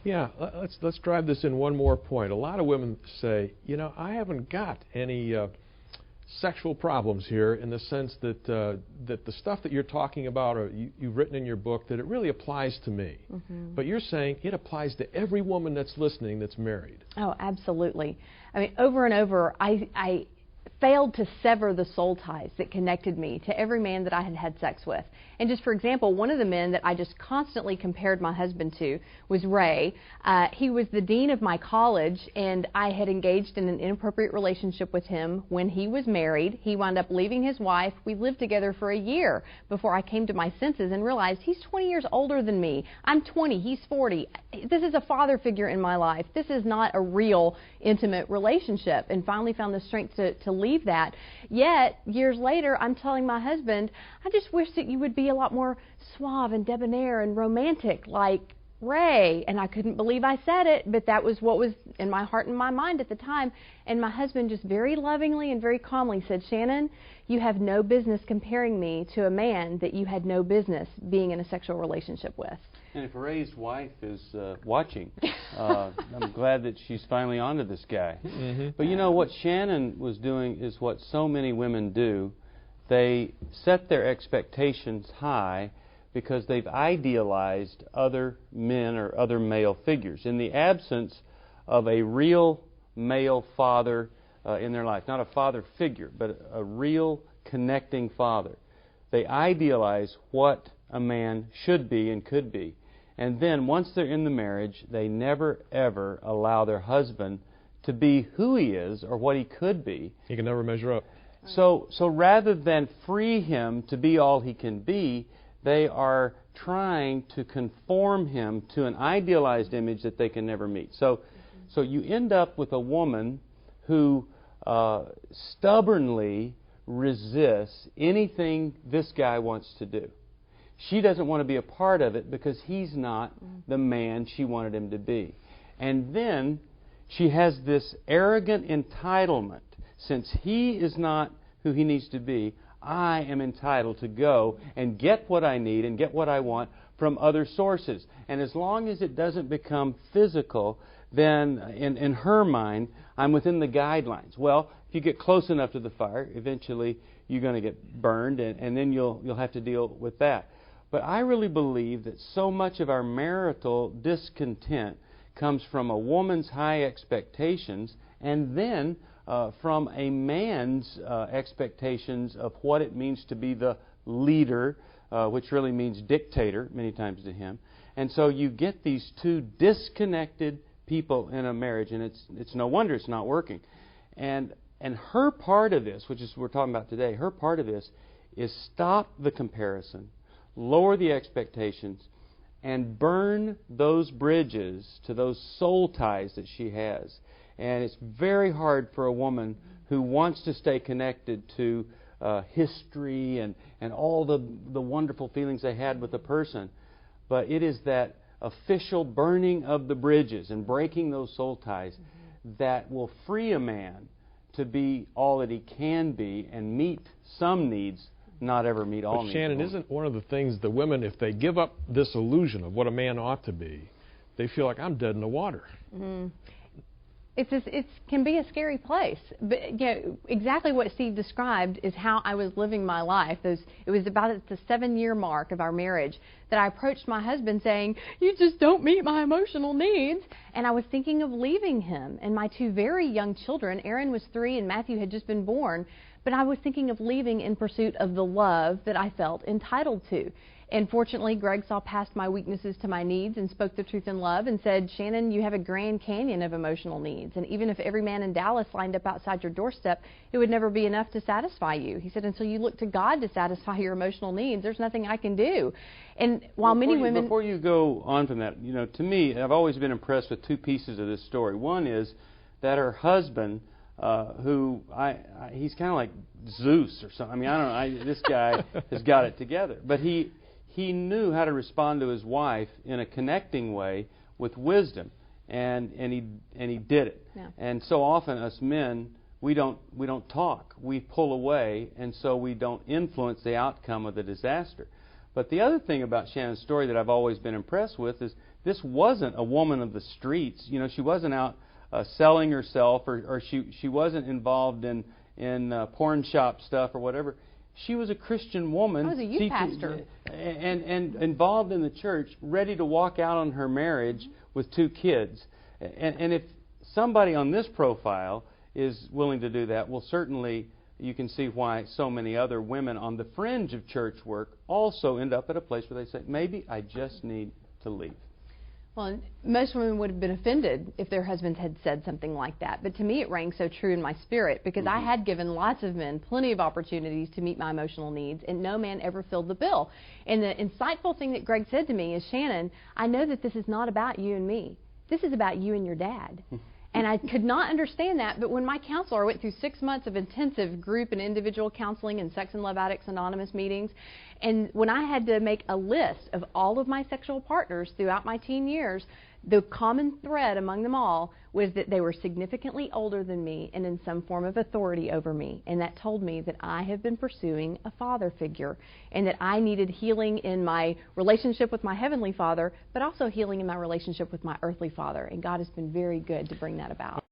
Yeah, let's drive this in one more point. A lot of women say, you know, I haven't got any sexual problems here, in the sense that that the stuff that you're talking about, or you've written in your book, that it really applies to me. But you're saying it applies to every woman that's listening that's married. Oh, absolutely. I mean, over and over, I failed to sever the soul ties that connected me to every man that I had had sex with. And just for example, one of the men that I just constantly compared my husband to was Ray. He was the dean of my college, and I had engaged in an inappropriate relationship with him when he was married. He wound up leaving his wife. We lived together for a year before I came to my senses and realized he's 20 years older than me. I'm 20, he's 40. This is a father figure in my life. This is not a real intimate relationship, and finally found the strength to leave that. Yet, years later, I'm telling my husband, I just wish that you would be a lot more suave and debonair and romantic like Ray. And I couldn't believe I said it, but that was what was in my heart and my mind at the time. And my husband just very lovingly and very calmly said, Shannon, you have no business comparing me to a man that you had no business being in a sexual relationship with. And if Ray's wife is watching, I'm glad that she's finally onto this guy. But you know, what Shannon was doing is what so many women do. They set their expectations high because they've idealized other men or other male figures in the absence of a real male father in their life. Not a father figure, but a real connecting father. They idealize what a man should be and could be. And then once they're in the marriage, they never ever allow their husband to be who he is or what he could be. He can never measure up. So rather than free him to be all he can be, they are trying to conform him to an idealized image that they can never meet. So you end up with a woman who stubbornly resists anything this guy wants to do. She doesn't want to be a part of it because he's not the man she wanted him to be. And then she has this arrogant entitlement. Since he is not who he needs to be, I am entitled to go and get what I need and get what I want from other sources. And as long as it doesn't become physical, then in her mind, I'm within the guidelines. Well, if you get close enough to the fire, eventually you're going to get burned, and then you'll have to deal with that. But I really believe that so much of our marital discontent comes from a woman's high expectations, and then from a man's expectations of what it means to be the leader, which really means dictator many times to him. And so you get these two disconnected people in a marriage, and it's no wonder it's not working. And her part of this, which is what we're talking about today, her part of this is stop the comparison, lower the expectations, and burn those bridges to those soul ties that she has. And it's very hard for a woman who wants to stay connected to history and all the wonderful feelings they had with a person. But it is that official burning of the bridges and breaking those soul ties that will free a man to be all that he can be and meet some needs, not ever meet all needs. But Shannon, isn't one of the things the women, if they give up this illusion of what a man ought to be, they feel like, I'm dead in the water. It can be a scary place. But exactly what Steve described is how I was living my life. It was about at the 7-year mark of our marriage that I approached my husband saying, you just don't meet my emotional needs. And I was thinking of leaving him and my 2 very young children. Aaron was 3 and Matthew had just been born. But I was thinking of leaving in pursuit of the love that I felt entitled to. And fortunately, Greg saw past my weaknesses to my needs and spoke the truth in love and said, Shannon, you have a Grand Canyon of emotional needs. And even if every man in Dallas lined up outside your doorstep, it would never be enough to satisfy you. He said, until you look to God to satisfy your emotional needs, there's nothing I can do. And while many women... Before you go on from that, to me, I've always been impressed with 2 pieces of this story. One is that her husband... he's kind of like Zeus or something. I mean, I don't know. This guy has got it together. But he knew how to respond to his wife in a connecting way with wisdom, and he did it. Yeah. And so often us men, we don't talk. We pull away, and so we don't influence the outcome of the disaster. But the other thing about Shannon's story that I've always been impressed with is this wasn't a woman of the streets. You know, she wasn't out selling herself, or she wasn't involved in porn shop stuff or whatever. She was a Christian woman. I was a youth pastor. And involved in the church, ready to walk out on her marriage with 2 kids. And if somebody on this profile is willing to do that, well, certainly you can see why so many other women on the fringe of church work also end up at a place where they say, maybe I just need to leave. Well, most women would have been offended if their husbands had said something like that. But to me, it rang so true in my spirit because I had given lots of men plenty of opportunities to meet my emotional needs, and no man ever filled the bill. And the insightful thing that Greg said to me is, Shannon, I know that this is not about you and me. This is about you and your dad. And I could not understand that, but when my counselor, I went through 6 months of intensive group and individual counseling and Sex and Love Addicts Anonymous meetings, and when I had to make a list of all of my sexual partners throughout my teen years, the common thread among them all was that they were significantly older than me and in some form of authority over me. And that told me that I have been pursuing a father figure and that I needed healing in my relationship with my Heavenly Father, but also healing in my relationship with my earthly father. And God has been very good to bring that about.